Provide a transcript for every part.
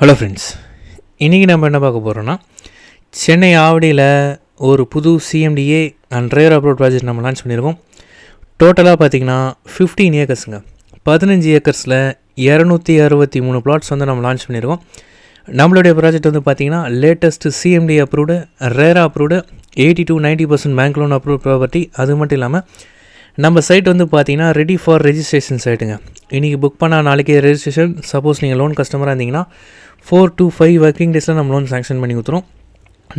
Hello friends, இன்றைக்கி நம்ம என்ன பார்க்க போகிறோன்னா சென்னை ஆவடியில் ஒரு புது சிஎம்டிஏ அண்ட் ரேர் அப்ரோட் ப்ராஜெக்ட் நம்ம லான்ச் பண்ணியிருக்கோம். டோட்டலாக பார்த்திங்கன்னா 15 ஏக்கர்ஸுங்க. 15 ஏக்கர்ஸில் 263 பிளாட்ஸ் வந்து நம்ம லான்ச் பண்ணியிருக்கோம். நம்மளுடைய ப்ராஜெக்ட் வந்து பார்த்திங்கன்னா latest CMD approved, rare approved, 80-90% bank loan approve property. அது மட்டும் இல்லாமல் நம்ம சைட் வந்து பார்த்திங்கன்னா ரெடி ஃபார் ரெஜிஸ்ட்ரேஷன் சைட்டுங்க. இன்றைக்கி புக் பண்ணால் நாளைக்கே ரெஜிஸ்ட்ரேஷன். சப்போஸ் நீங்கள் லோன் கஸ்டமராக இருந்தீங்கன்னா 4 to 5 ஒர்க்கிங் டேஸில் நம்ம லோன் சாங்ஷன் பண்ணி கொடுத்துரும்.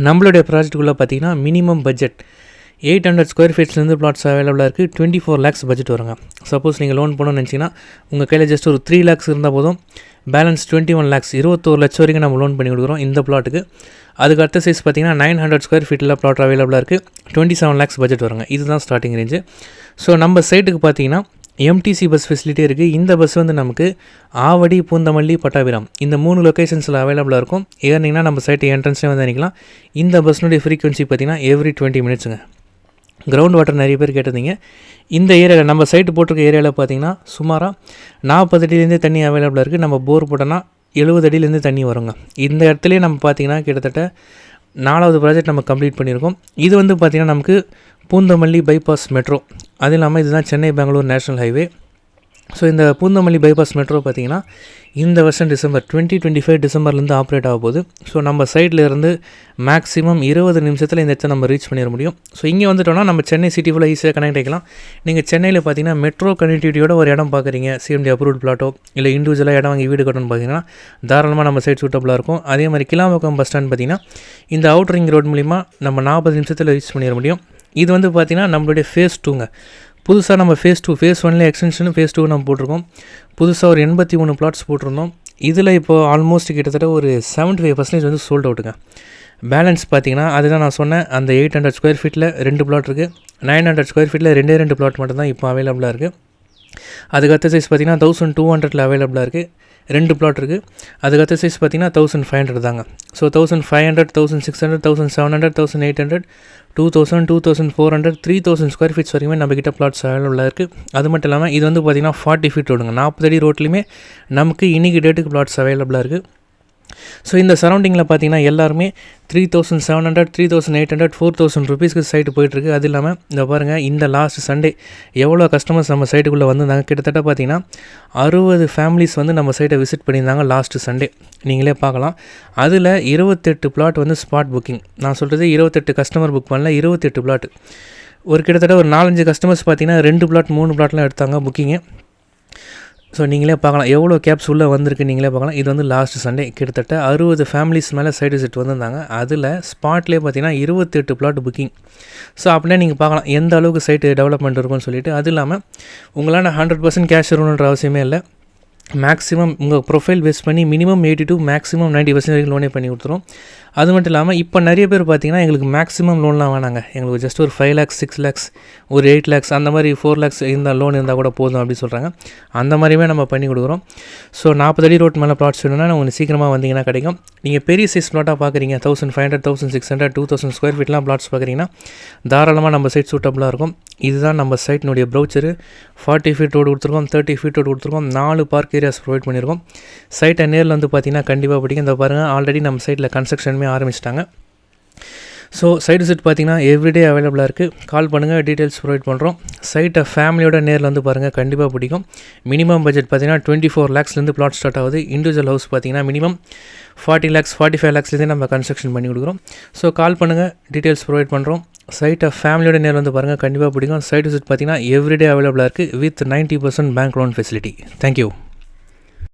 நம்மளுடைய ப்ராஜெக்ட்டுக்குள்ளே பார்த்திங்கன்னா மினிமம் பட்ஜெட் 800 ஸ்கொயர் ஃபீட்ஸ்லேருந்து பிளாட்ஸ் அவைலபிளாக இருக்குது. 24 lakhs பட்ஜெட் வருங்க. சப்போஸ் நீங்கள் லோன் பண்ணணும்னு நினச்சிங்கன்னா உங்கள் கையில் ஜஸ்ட் ஒரு 3 lakhs இருந்தால் போதும். பேலன்ஸ் 21 lakhs 21 லட்சம் வரைக்கும் நம்ம லோன் பண்ணி கொடுக்குறோம் இந்த பிளாட்டுக்கு. அதுக்கு அடுத்த சைஸ் பார்த்திங்கன்னா 900 ஸ்கொயர் ஃபீட்டில் பிளாட் அவைலபிளாக இருக்குது. 27 lakhs பட்ஜெட் வருங்க. இதுதான் ஸ்டார்டிங் ரேஞ்சு. ஸோ நம்ம சைட்டுக்கு பார்த்திங்கன்னா எம்டிசி பஸ் ஃபெசிலிட்டி இருக்குது. இந்த பஸ் வந்து நமக்கு ஆவடி, பூந்தமல்லி, பட்டாபிராம் இந்த 3 லொக்கேஷன்ஸில் அவைலபிளாக இருக்கும். ஏறினீங்கன்னா நம்ம சைட்டு என்ட்ரன்ஸ்லேயே வந்து நினைக்கலாம். இந்த பஸ்னுடைய ஃப்ரீக்வன்சி பார்த்திங்கன்னா எவ்ரி 20 minutesங்க. கிரவுண்ட் வாட்டர் நிறைய பேர் கேட்டிருந்தீங்க. இந்த ஏரியாவில் நம்ம சைட்டு போட்டிருக்க ஏரியாவில் பார்த்திங்கன்னா சுமாராக 40 அடியிலேருந்தே தண்ணி அவைலபிளாக இருக்குது. நம்ம போர் போட்டோன்னா 70 அடியிலேருந்து தண்ணி வருங்க. இந்த இடத்துலேயே நம்ம பார்த்திங்கன்னா கிட்டத்தட்ட 4வது ப்ராஜெக்ட் நம்ம கம்ப்ளீட் பண்ணியிருக்கோம். இது வந்து பார்த்திங்கன்னா நமக்கு பூந்தமல்லி பைபாஸ் மெட்ரோ, அது இல்லாமல் இதுதான் Chennai Bangalore national highway. So இந்த பூந்தமல்லி பைபாஸ் மெட்ரோ பார்த்திங்கன்னா இந்த வருஷம் டிசம்பர் 2025 டிசம்பர்லேருந்து ஆப்ரேட் ஆக போகுது. ஸோ நம்ம சைடில் இருந்து மேக்ஸிமம் 20 நிமிஷத்தில் இந்த இடத்த நம்ம ரீச் பண்ணிட முடியும். ஸோ இங்கே வந்துட்டோம்னா நம்ம சென்னை சிட்டி ஃபுல்லாக ஈஸியாக கனெக்ட் ஆகிக்கலாம். நீங்கள் சென்னையில் பார்த்தீங்கன்னா மெட்ரோ கனெக்டிவிட்டியோட ஒரு இடம் பார்க்குறீங்க, சிஎம்டி அப்ரூவ்ட் பிளாட்டோ இல்லை இண்டிவிஜுவலாக இடம் வாங்கி வீடு கட்டணும்னு பார்த்தீங்கன்னா தாராளமாக நம்ம சைட் சூட்டபுளாக இருக்கும். அதே மாதிரி கிளாம்பாக்கம் பஸ் ஸ்டாண்ட் பார்த்திங்கன்னா இந்த அவுட் ரிங் ரோட் மூலிமா நம்ம 40 நிமிஷத்தில் ரீச் பண்ணிட முடியும். இது வந்து பார்த்திங்கன்னா நம்மளுடைய ஃபேஸ் 2ங்க. புதுசாக நம்ம ஃபேஸ் 2, ஃபேஸ் 1ல எக்ஸ்டென்ஷனு, ஃபேஸ் 2 நம்ம போட்டிருக்கோம். புதுசாக ஒரு 83 பிளாட்ஸ் போட்டிருந்தோம். இதில் இப்போது ஆல்மோஸ்ட் கிட்டத்தட்ட ஒரு 75% வந்து சோல்ட் அவுட்டுங்க. பேலன்ஸ் பார்த்திங்கன்னா அதுதான் நான் சொன்னேன், அந்த 800 ஸ்கொயர் ஃபீட்டில் 2 பிளாட் இருக்குது. 900 ஸ்கொயர் ஃபீட்டில் 2 பிளாட் மட்டும்தான் இப்போ அவைலபிளாக இருக்குது. அதுக்கடுத்த சைஸ் பார்த்திங்கன்னா 1200 அவைலபிளாக இருக்குது. 2 பிளாட் இருக்குது. அதுக்கடுத்த சைஸ் பார்த்திங்கன்னா 1500 தாங்க. ஸோ 1500, 1600, 1700, 1800, 2000, 2400, 3000 ஸ்கொயர் ஃபீட்ஸ் வரைக்குமே நம்மக்கிட்ட பிளாட்ஸ் அவைலபிளாக இருக்குது. அது மட்டும் இல்லாமல் இது வந்து பார்த்திங்கன்னா 40 feet ரோடுங்க. 40 அடி ரோட்லேயுமே நமக்கு இன்றைக்கி டேட்டுக்கு பிளாட்ஸ் அவைலபிளாக இருக்குது. ஸோ இந்த சரௌண்டிங்கில் பார்த்திங்கன்னா எல்லாருமே 3700, 3800, 4000 ருபீஸ்க்கு சைட்டு போயிட்டுருக்கு. அது இல்லாமல் இந்த பாருங்கள், இந்த லாஸ்ட் சண்டே எவ்வளோ கஸ்டமர்ஸ் நம்ம சைட்டுக்குள்ளே வந்திருந்தாங்க. கிட்டத்தட்ட பார்த்திங்கன்னா 60 ஃபேமிலிஸ் வந்து நம்ம சைட்டை விசிட் பண்ணியிருந்தாங்க லாஸ்ட்டு சண்டே. நீங்களே பார்க்கலாம். அதில் 28 பிளாட் வந்து ஸ்பாட் புக்கிங். நான் சொல்கிறது 28 கஸ்டமர் புக் பண்ணல, 28 பிளாட். ஒரு கிட்டத்தட்ட ஒரு 4-5 கஸ்டமர்ஸ் பார்த்திங்கன்னா 2 பிளாட் 3 பிளாட்லாம் எடுத்தாங்க புக்கிங்கு. ஸோ நீங்களே பார்க்கலாம் எவ்வளோ கேப்ஸ் உள்ளே வந்திருக்கு. நீங்களே பார்க்கலாம். இது வந்து லாஸ்ட் சண்டே கிட்டத்தட்ட 60 ஃபேமிலிஸ் மேலே சைட் விசிட் வந்திருந்தாங்க. அதில் ஸ்பாட்லேயே பார்த்தீங்கன்னா 28 பிளாட் புக்கிங். ஸோ அப்படின்னா நீங்கள் பார்க்கலாம் எந்த அளவுக்கு சைட்டு டெவலப்மெண்ட் இருக்கும்னு சொல்லிட்டு. அது இல்லாமல் உங்களால் 100% கேஷ் இருக்கணுன்ற அவசியமே இல்லை. மேக்ஸிமம் உங்கள் ப்ரொஃபைல் பேஸ் பண்ணி மினிமம் 80 to மேக்ஸிமம் 90% வரைக்கும் லோனே பண்ணி கொடுத்துரும். அது மட்டும் இல்லாமல் இப்போ நிறைய பேர் பார்த்திங்கன்னா எங்களுக்கு மேக்ஸிமம் லோன்லாம் வேணாங்க, எங்களுக்கு ஜஸ்ட் ஒரு 5 lakhs, 6 lakhs, ஒரு 8 lakhs அந்த மாதிரி 4 lakhs இருந்தால் லோன் இருந்தால் கூட போதும் அப்படின்னு சொல்கிறாங்க. அந்த மாதிரியுமே நம்ம பண்ணி கொடுக்குறோம். ஸோ 40 அடி ரோட் மேலே பிளாட்ஸ் வேணும்னா உங்களுக்கு சீக்கிரமாக வந்தீங்கன்னா கிடைக்கும். நீங்கள் பெரிய சைஸ் பிளாட்டாக பார்க்குறீங்க, 1500, 1600, 2000 ஸ்கொயர் ஃபீட்லாம் பிளாட்ஸ் பார்க்குறீங்கன்னா தாராளமாக நம்ம சைட் சூட்டபுளாக இருக்கும். இதுதான் நம்ம சைட்டினுடைய ப்ரௌச்சரு. 40 feet ரோடு கொடுத்துருக்கோம், 30 feet ரோடு கொடுத்துருக்கோம், 4 பார்க் ஏரியாஸ் ப்ரொவைட் பண்ணியிருக்கோம். சைட்டை நேரில் வந்து பார்த்திங்கன்னா கண்டிப்பாக பிடிக்கும். இந்த பாருங்கள், ஆல்ரெடி நம்ம சைட்டில் கன்ஸ்ட்ரக்ஷனுமே ஆரம்பிச்சிட்டாங்க. ஸோ சைட் விசிட் பார்த்திங்கன்னா எவ்ரிடே அவைலபிளாக இருக்குது. கால் பண்ணுங்கள், டீட்டெயில்ஸ் ப்ரொவைட் பண்ணுறோம். சைட்டை ஃபேமிலியோட நேரில் வந்து பாருங்கள், கண்டிப்பாக பிடிக்கும். மினிமம் பட்ஜெட் பார்த்திங்கன்னா 24 lakhsலேருந்து பிளாட் ஸ்டார்ட் ஆகுது. இண்டிவிஜுவல் ஹவுஸ் பார்த்திங்கன்னா மினிமம் 40 lakhs, 45 lakhsலேருந்து நம்ம கன்ஸ்ட்ரக்ஷன் பண்ணி கொடுக்குறோம். ஸோ கால் பண்ணுங்கள், டீட்டெயில்ஸ் ப்ரொவைட் பண்ணுறோம். சைட்டை ஃபேமிலியோட நேரில் வந்து பாருங்கள், கண்டிப்பாக பிடிக்கும். சைட் விசிட் பார்த்திங்கன்னா எவ்ரிடே அவைலபிளாக இருக்குது with 90% bank loan facility. Thank you.